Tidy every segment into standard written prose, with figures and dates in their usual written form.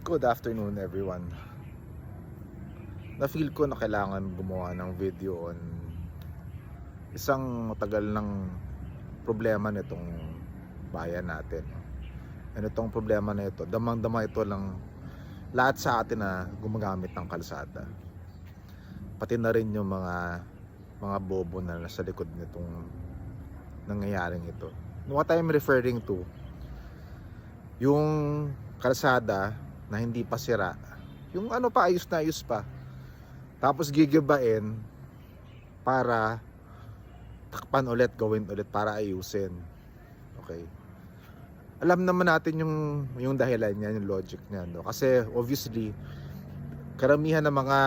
Good afternoon everyone. Na-feel ko na kailangan gumawa ng video on isang matagal ng problema nitong bayan natin. And itong problema na ito, damang-dama ito lang lahat sa atin na gumagamit ng kalsada. Pati na rin yung mga bobo na nasa likod nitong nangyayaring ito. What I'm referring to, yung kalsada na hindi pa sira, yung ano pa, ayos na ayos pa, tapos gigibain para takpan ulit, gawin ulit para ayusin. Okay, alam naman natin yung dahilan niya, yung logic niya, no? Kasi obviously karamihan ng mga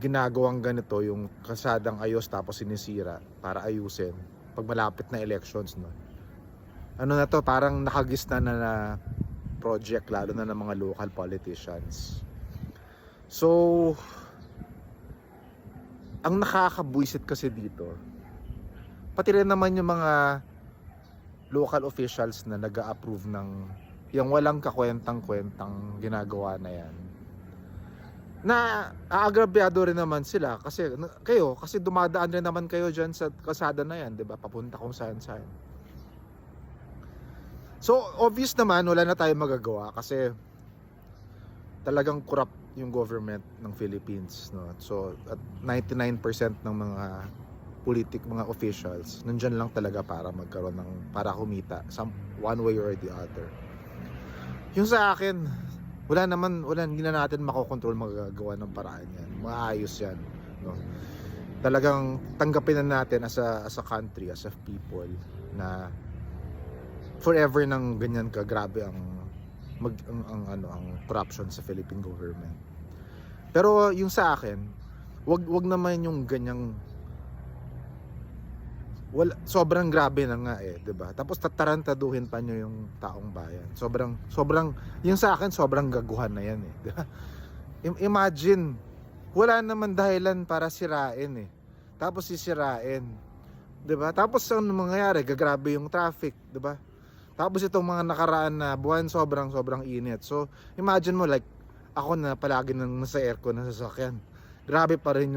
ginagawang ganito, yung kalsadang ayos tapos sinisira para ayusin pag malapit na elections, no? Ano na to, parang nakagisna na project, lalo na ng mga local politicians. So ang nakakabwisit kasi dito, pati rin naman yung mga local officials na nag-a-approve ng yung walang kakwentang-kwentang ginagawa na yan, na aagrabyado rin naman sila kasi dumadaan rin naman kayo dyan sa kalsada na yan, 'di ba? Papunta kung saan-saan. So obvious naman wala na tayong magagawa kasi talagang corrupt yung government ng Philippines, no? So at 99% ng mga mga officials nandyan lang talaga para magkaroon para kumita one way or the other. Yung sa akin, hindi na natin makokontrol, magagawa ng paraan yan, maayos yan, no? Talagang tanggapin na natin as a country, as a people, na forever nang ganyan ka grabe ang corruption sa Philippine government. Pero yung sa akin, wag naman yung ganyang sobrang grabe na nga, 'di ba? Tapos tatarantaduhin pa nyo yung taong bayan. Sobrang yung sa akin sobrang gaguhan na yan, 'di ba? Imagine, wala naman dahilan para sirain, tapos sisirain, 'di ba? Tapos ang mangyayari, gagrabe yung traffic, 'di ba? Tapos itong mga nakaraan na buwan, sobrang init. So imagine mo, like ako na palagi nang nasa aircon na sasakyan, grabe pa rin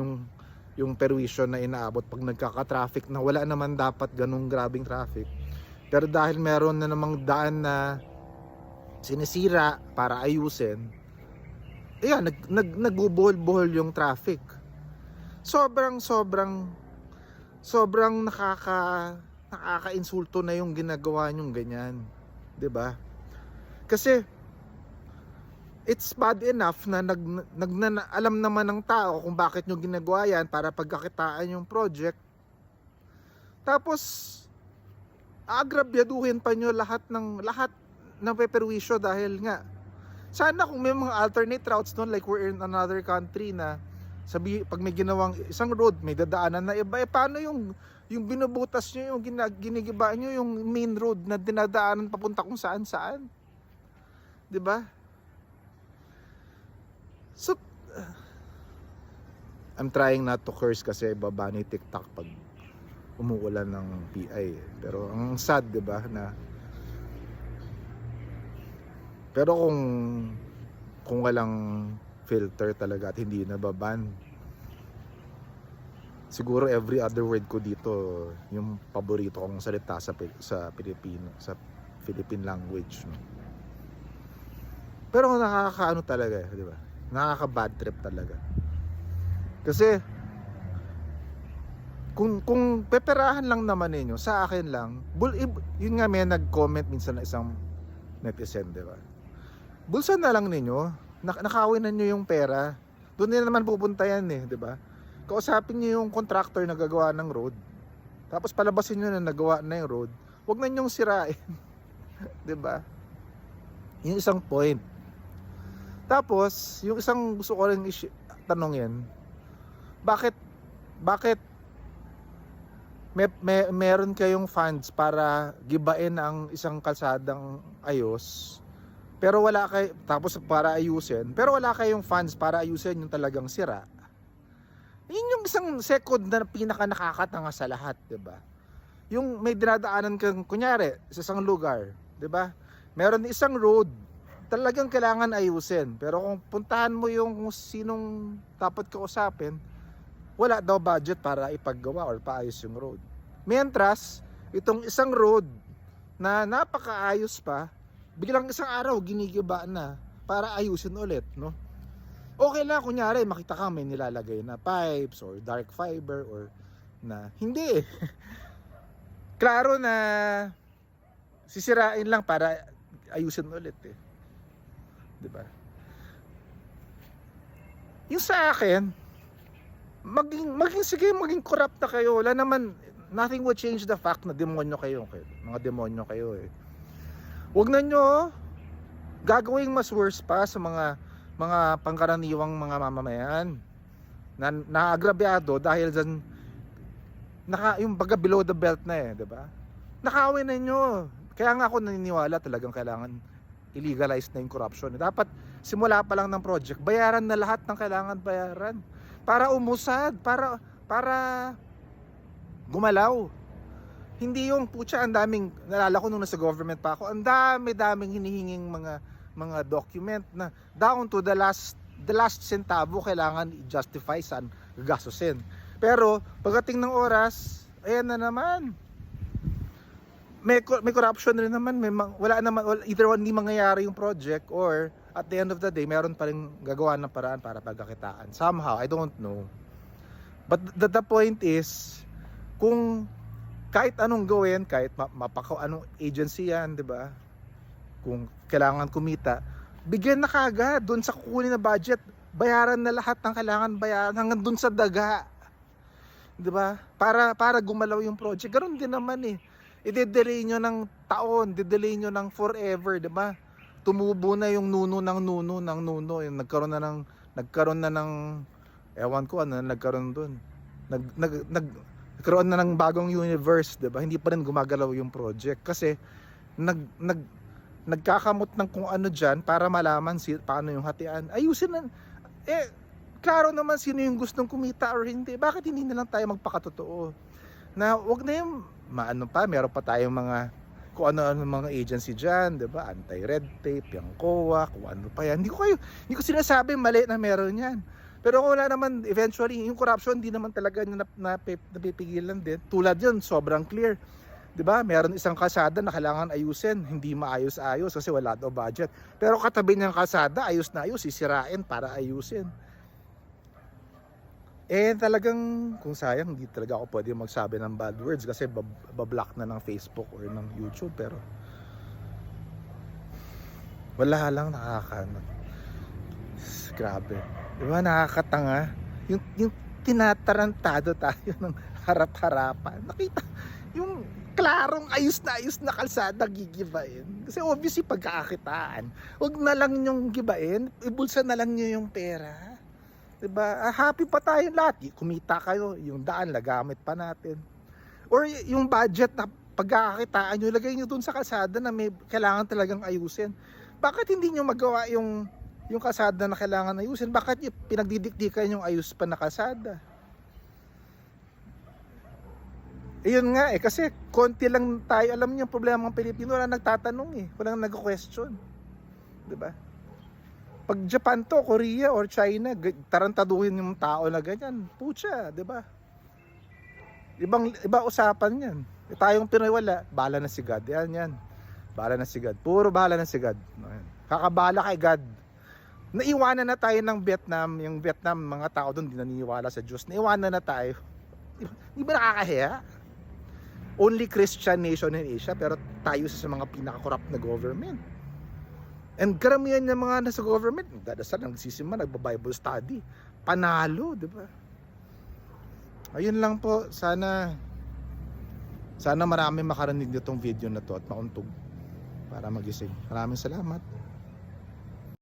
yung perwisyo na inaabot pag nagkaka-traffic na wala naman dapat ganung grabing traffic. Pero dahil meron na namang daan na sinisira para ayusin, ayan, nagbubuhol-buhol yung traffic. Sobrang nakaka-insulto na yung ginagawa nyong ganyan, 'di ba? Kasi it's bad enough na alam naman ng tao kung bakit nyo ginagawa yan, para pagkakitaan yung project. Tapos aagrabyaduhin pa nyo lahat ng peperwisyo dahil nga sana kung may mga alternate routes doon, like we're in another country na pag may ginawang isang road, may dadaanan na iba, paano yung binubutas nyo, yung ginigiba nyo yung main road na dinadaanan papunta kung saan-saan, 'di ba? So I'm trying not to curse kasi baba ni TikTok pag umuulan ng PI, pero ang sad, 'di ba, na pero kung walang filter talaga at hindi nababan, siguro every other word ko dito yung paborito kong salita sa Pilipino, sa Philippine language, no? Pero nakakaano talaga, 'di ba? Nakaka-bad trip talaga. Kasi kung peperahan lang naman ninyo, sa akin lang, yun nga, may nag-comment minsan na isang netizen, 'di ba? Bulsa na lang ninyo, nakawin na nyo yung pera. Doon na naman pupunta yan, 'di ba? Kausapin nyo yung contractor na gagawa ng road. Tapos palabasin nyo na nagawa na yung road. Huwag na nyong sirain. 'Di ba? Yung isang point. Tapos, yung isang gusto ko rin tanongin, bakit meron kayong funds para gibain ang isang kalsadang ayos, pero tapos para ayusin, pero wala kayong funds para ayusin yung talagang sira? Yun yung isang second na pinaka nakakatanga sa lahat, 'di ba? Yung may dinadaanan kang, kunyari, sa isang lugar, 'di ba? Meron isang road, talagang kailangan ayusin. Pero kung puntahan mo yung sinong dapat kausapin, wala daw budget para ipaggawa or paayos yung road. Mientras, itong isang road na napakaayos pa, biglang isang araw ginigiba na para ayusin ulit, no? Okay lang kunyari makita ka may nilalagay na pipes or dark fiber or na hindi. Klaro na sisirain lang para ayusin ulit eh. 'Di ba? Yung sa akin, maging corrupt na kayo. Wala naman, nothing will change the fact na demonyo kayo. Mga demonyo kayo eh. Huwag na nyo gagawing mas worse pa sa mga pangkaraniwang mga mamamayan na naagrabyado dahil dyan yung baga below the belt na eh, 'di ba? Nakawin na nyo. Kaya nga ako naniniwala talagang kailangan i-legalize na yung corruption. Dapat simula pa lang ng project, bayaran na lahat ng kailangan bayaran para umusad, para gumalaw. Hindi yung putya, ang daming, nalala ko nung nasa government pa ako, ang daming hinihinging mga document na down to the last centavo kailangan i-justify saan gagastusin. Pero pagdating ng oras, ayan na naman. May corruption rin naman, wala naman, either hindi mangyayari yung project or at the end of the day, meron pa rin gagawa ng paraan para pagkakitaan. Somehow, I don't know. But the point is, kung kahit anong gawin, kahit anong agency yan, 'di ba? Kung kailangan kumita, bigyan na kagad doon sa kukunin na budget, bayaran na lahat ng kailangan bayaran hanggang doon sa daga. 'Di ba? Para gumalaw yung project. Ganoon din naman eh. I-delay nyo ng taon, i-delay nyo ng forever, 'di ba? Tumubo na yung nuno ng nuno, yung nagkaroon na ng ewan ko ano nagkaroon doon. Nagkaroon na ng bagong universe, 'di ba? Hindi pa rin gumagalaw yung project kasi nagkakamot ng kung ano diyan para malaman paano yung hatian. Ayusin na klaro naman sino yung gustong kumita or hindi. Bakit hindi na lang tayo magpakatotoo? Na wag na yung meron pa tayong mga kung ano mga agency diyan, 'di ba? Anti-red tape, yung COA, kung ano pa yan. Hindi ko sinasabi mali na meron yan. Pero kung wala naman, eventually, yung corruption, hindi naman talaga napipigilan din. Tulad yun, sobrang clear. 'Di ba? Meron isang kalsada na kailangan ayusin, hindi maayos-ayos kasi wala daw budget. Pero katabi ng kalsada, ayos na ayos, sisirain para ayusin. Talagang, kung sayang, hindi talaga ako pwede magsabi ng bad words kasi bablock na ng Facebook or ng YouTube. Pero, wala lang grabe. Diba, nakakatanga. Yung tinatarantado tayo ng harap-harapan. Nakita, yung klarong ayos na kalsada gigibain. Kasi obviously pagkakakitaan. Huwag na lang yung gibain, ibulsa na lang nyo yung pera. Diba? Happy pa tayo lahat. Kumita kayo, yung daan, lagamit pa natin. Or yung budget na pagkakakitaan nyo, lagay nyo dun sa kalsada na may kailangan talagang ayusin. Bakit hindi nyo magawa yung kalsada na kailangan ayusin? Bakit pinagdidikdikan yung ayos pa na kalsada? Yun nga kasi konti lang tayo alam niyo yung problema ng Pilipino, wala nagtatanong eh, walang nagko-question. 'Di ba? Pag Japan to, Korea or China, tarantaduhin yung tao na ganyan. Pucha, 'di ba? Iba usapan 'yan. Tayong Pinoy wala, bahala na si God. Yan. Bahala na si God. Puro bahala na si God. Kakabala kay God. Naiwanan na tayo ng Vietnam, yung Vietnam, mga tao doon di naniniwala sa Diyos. Naiwanan na tayo. Di ba nakakahiya? Only Christian nation in Asia, pero tayo sa mga pinaka-corrupt na government. And karamihan ng mga nasa government, dadasal, nagsisima, nagba-Bible study. Panalo, di ba? Ayun lang po, sana marami makarinig nitong video na to at mauntog para magising. Maraming salamat.